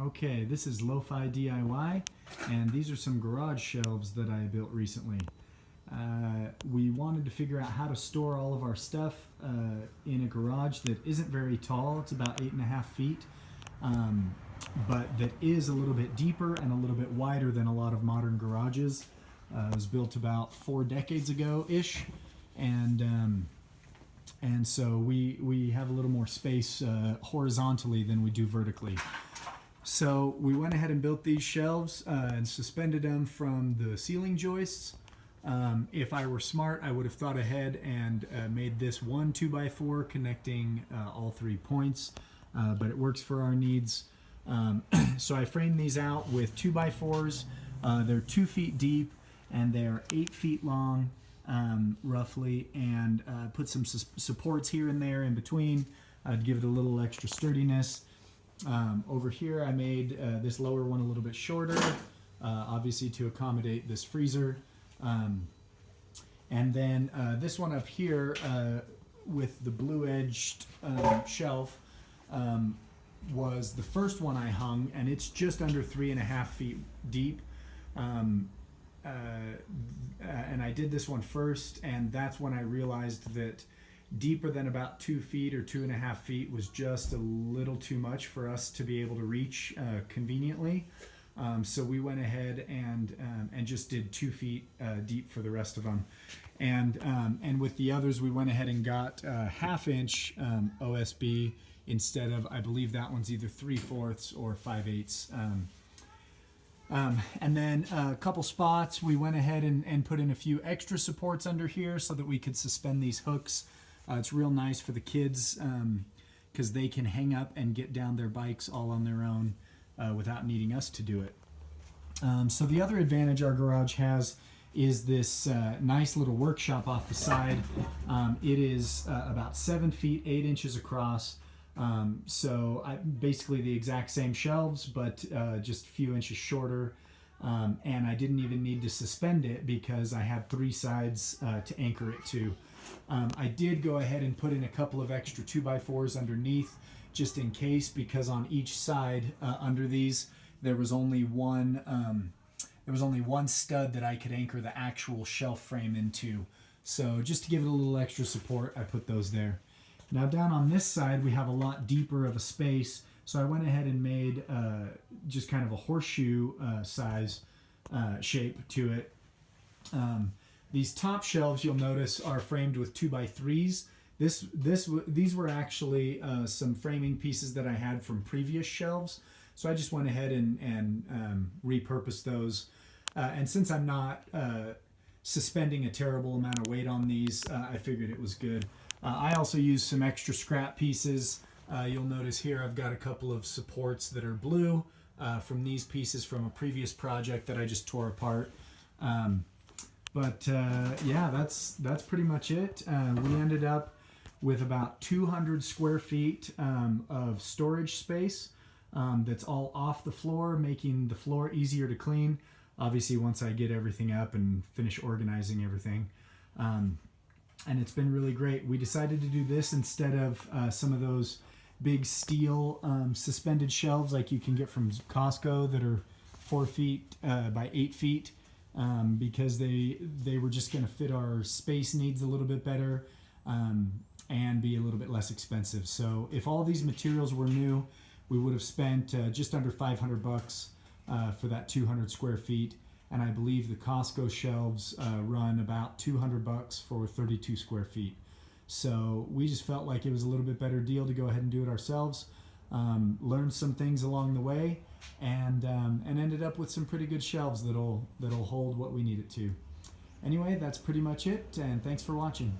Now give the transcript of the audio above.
Okay, this is Lo-Fi DIY, and these are some garage shelves that I built recently. We wanted to figure out how to store all of our stuff in a garage that isn't very tall. It's about 8.5 feet, but that is a little bit deeper and a little bit wider than a lot of modern garages. It was built about 4 decades ago-ish, and so we have a little more space horizontally than we do vertically. So we went ahead and built these shelves and suspended them from the ceiling joists. If I were smart, I would have thought ahead and made this one 2x4 connecting all 3 points, but it works for our needs. So I framed these out with 2x4s. They're 2 feet deep and they're 8 feet long, roughly, and put some supports here and there in between to give it a little extra sturdiness. Over here I made this lower one a little bit shorter, obviously to accommodate this freezer. And then this one up here with the blue edged shelf was the first one I hung, and it's just under 3.5 feet deep. And I did this one first, and that's when I realized that deeper than about 2 feet or 2.5 feet was just a little too much for us to be able to reach conveniently. So we went ahead and just did 2 feet deep for the rest of them. And with the others, we went ahead and got 1/2 inch OSB instead of, I believe that one's either 3/4 or 5/8. And then a couple spots, we went ahead and put in a few extra supports under here so that we could suspend these hooks. It's real nice for the kids because they can hang up and get down their bikes all on their own without needing us to do it. So the other advantage our garage has is this nice little workshop off the side. It is about 7 feet 8 inches across. So basically the exact same shelves, but just a few inches shorter. And I didn't even need to suspend it because I had 3 sides to anchor it to. I did go ahead and put in a couple of extra 2x4s underneath just in case, because on each side under these there was only one stud that I could anchor the actual shelf frame into. So just to give it a little extra support, I put those there. Now down on this side we have a lot deeper of a space, so I went ahead and made just kind of a horseshoe size shape to it. These top shelves, you'll notice, are framed with 2x3s. These were actually some framing pieces that I had from previous shelves, so I just went ahead and repurposed those. And since I'm not suspending a terrible amount of weight on these, I figured it was good. I also used some extra scrap pieces. You'll notice here I've got a couple of supports that are blue from these pieces from a previous project that I just tore apart. Yeah, that's pretty much it. We ended up with about 200 square feet of storage space that's all off the floor, making the floor easier to clean. Obviously, once I get everything up and finish organizing everything. And it's been really great. We decided to do this instead of some of those big steel suspended shelves like you can get from Costco that are 4 feet by 8 feet. Because they were just going to fit our space needs a little bit better and be a little bit less expensive. So if all these materials were new, we would have spent just under $500 for that 200 square feet. And I believe the Costco shelves run about $200 for 32 square feet. So we just felt like it was a little bit better deal to go ahead and do it ourselves. Learned some things along the way, and ended up with some pretty good shelves that'll hold what we need it to. Anyway, that's pretty much it, and thanks for watching.